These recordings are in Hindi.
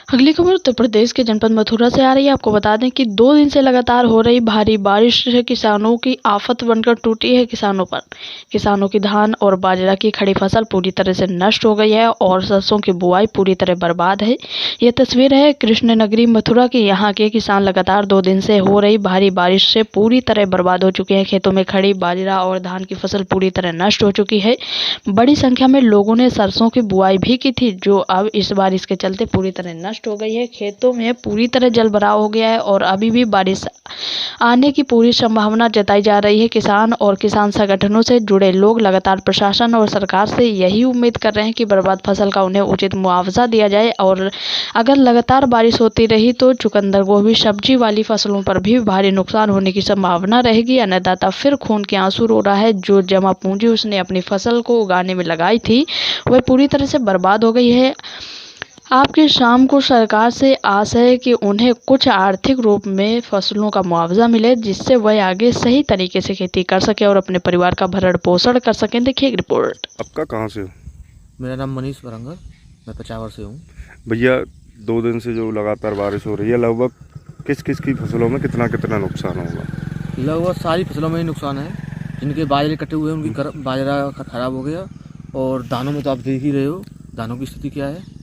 अगली खबर उत्तर प्रदेश के जनपद मथुरा से आ रही है। आपको बता दें कि 2 दिन से लगातार हो रही भारी बारिश से किसानों की आफत बनकर टूटी है किसानों पर। किसानों की धान और बाजरा की खड़ी फसल पूरी तरह से नष्ट हो गई है और सरसों की बुआई पूरी तरह बर्बाद है। ये तस्वीर है कृष्णनगरी मथुरा की। यहाँ के किसान लगातार 2 दिन से हो रही भारी बारिश से पूरी तरह बर्बाद हो चुके हैं। खेतों में खड़ी बाजरा और धान की फसल पूरी तरह नष्ट हो चुकी है। बड़ी संख्या में लोगों ने सरसों की बुआई भी की थी, जो अब इस बारिश के चलते पूरी तरह नष्ट हो गई है। खेतों में पूरी तरह जलभराव हो गया है और अभी भी बारिश आने की पूरी संभावना जताई जा रही है। किसान और किसान संगठनों से जुड़े लोग लगातार प्रशासन और सरकार से यही उम्मीद कर रहे हैं कि बर्बाद फसल का उन्हें उचित मुआवजा दिया जाए और अगर लगातार बारिश होती रही तो चुकंदर, गोभी, सब्जी वाली फसलों पर भी भारी नुकसान होने की संभावना रहेगी। अन्नदाता फिर खून के आंसू रो रहा है। जो जमा पूंजी उसने अपनी फसल को उगाने में लगाई थी वह पूरी तरह से बर्बाद हो गई है। आपकी शाम को सरकार से आस है कि उन्हें कुछ आर्थिक रूप में फसलों का मुआवजा मिले, जिससे वह आगे सही तरीके से खेती कर सके और अपने परिवार का भरण पोषण कर सकें। देखिए एक रिपोर्ट। आपका कहाँ से हो? मेरा नाम मनीष वरंगर, मैं पचावर से हूँ। भैया 2 दिन से जो लगातार बारिश हो रही है, लगभग किस किस की फसलों में कितना कितना नुकसान होगा? लगभग सारी फसलों में ही नुकसान है। जिनके बाजरे कटे हुए हैं उनकी बाजरा खराब हो गया और दानों में तो आप देख ही रहे हो दानों की स्थिति क्या है।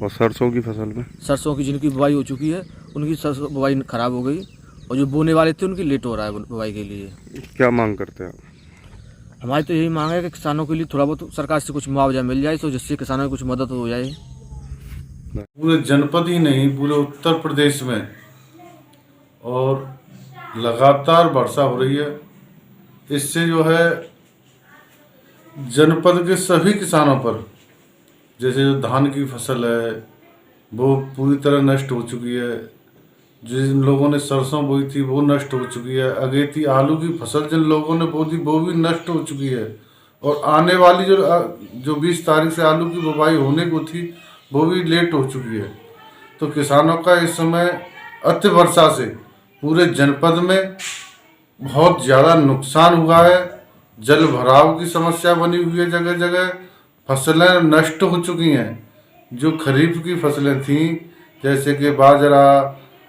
और सरसों की फसल में? सरसों की जिनकी बुआई हो चुकी है उनकी सरसों बुआई खराब हो गई और जो बोने वाले थे उनकी लेट हो रहा है बुआई के लिए। क्या मांग करते हैं आप? हमारी तो यही मांग है कि किसानों के लिए थोड़ा बहुत सरकार से कुछ मुआवजा मिल जाए, तो जिससे किसानों की कुछ मदद हो जाए। पूरे जनपद ही नहीं, पूरे उत्तर प्रदेश में और लगातार वर्षा हो रही है। इससे जो है जनपद के सभी किसानों पर, जैसे जो धान की फसल है वो पूरी तरह नष्ट हो चुकी है, जिन लोगों ने सरसों बोई थी वो नष्ट हो चुकी है, अगेती आलू की फसल जिन लोगों ने बो दी वो भी नष्ट हो चुकी है और आने वाली जो 20 तारीख से आलू की बुवाई होने को थी वो भी लेट हो चुकी है। तो किसानों का इस समय अति वर्षा से पूरे जनपद में बहुत ज़्यादा नुकसान हुआ है। जल भराव की समस्या बनी हुई है, जगह जगह फसलें नष्ट हो चुकी हैं। जो खरीफ की फसलें थीं जैसे कि बाजरा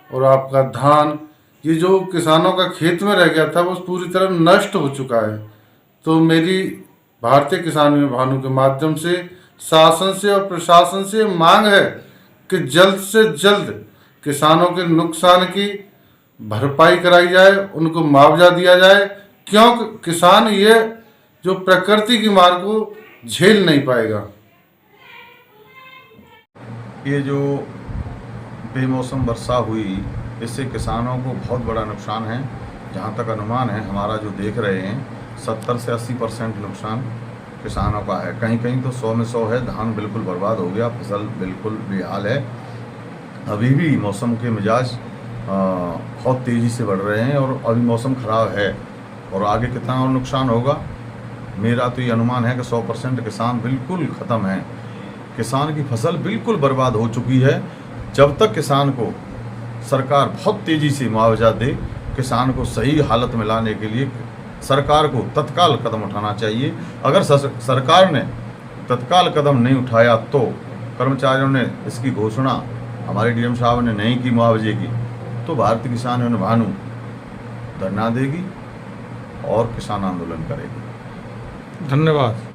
और आपका धान, ये जो किसानों का खेत में रह गया था वो पूरी तरह नष्ट हो चुका है। तो मेरी भारतीय किसान युवा भानु के माध्यम से शासन से और प्रशासन से मांग है कि जल्द से जल्द किसानों के नुकसान की भरपाई कराई जाए, उनको मुआवजा दिया जाए, क्योंकि किसान ये जो प्रकृति की मार को झेल नहीं पाएगा। ये जो बेमौसम वर्षा हुई इससे किसानों को बहुत बड़ा नुकसान है। जहाँ तक अनुमान है हमारा जो देख रहे हैं 70 से 80% नुकसान किसानों का है। कहीं कहीं तो 100 में 100 है। धान बिल्कुल बर्बाद हो गया, फसल बिल्कुल बेहाल है। अभी भी मौसम के मिजाज बहुत तेज़ी से बढ़ रहे हैं और अभी मौसम ख़राब है और आगे कितना और नुकसान होगा। मेरा तो ये अनुमान है कि 100% किसान बिल्कुल ख़त्म है। किसान की फसल बिल्कुल बर्बाद हो चुकी है। जब तक किसान को सरकार बहुत तेज़ी से मुआवजा दे, किसान को सही हालत में लाने के लिए सरकार को तत्काल कदम उठाना चाहिए। अगर सरकार ने तत्काल कदम नहीं उठाया तो कर्मचारियों ने इसकी घोषणा हमारे डीएम साहब ने नहीं की मुआवजे की, तो भारतीय किसान युवा भानु धरना देगी और किसान आंदोलन करेगी। धन्यवाद।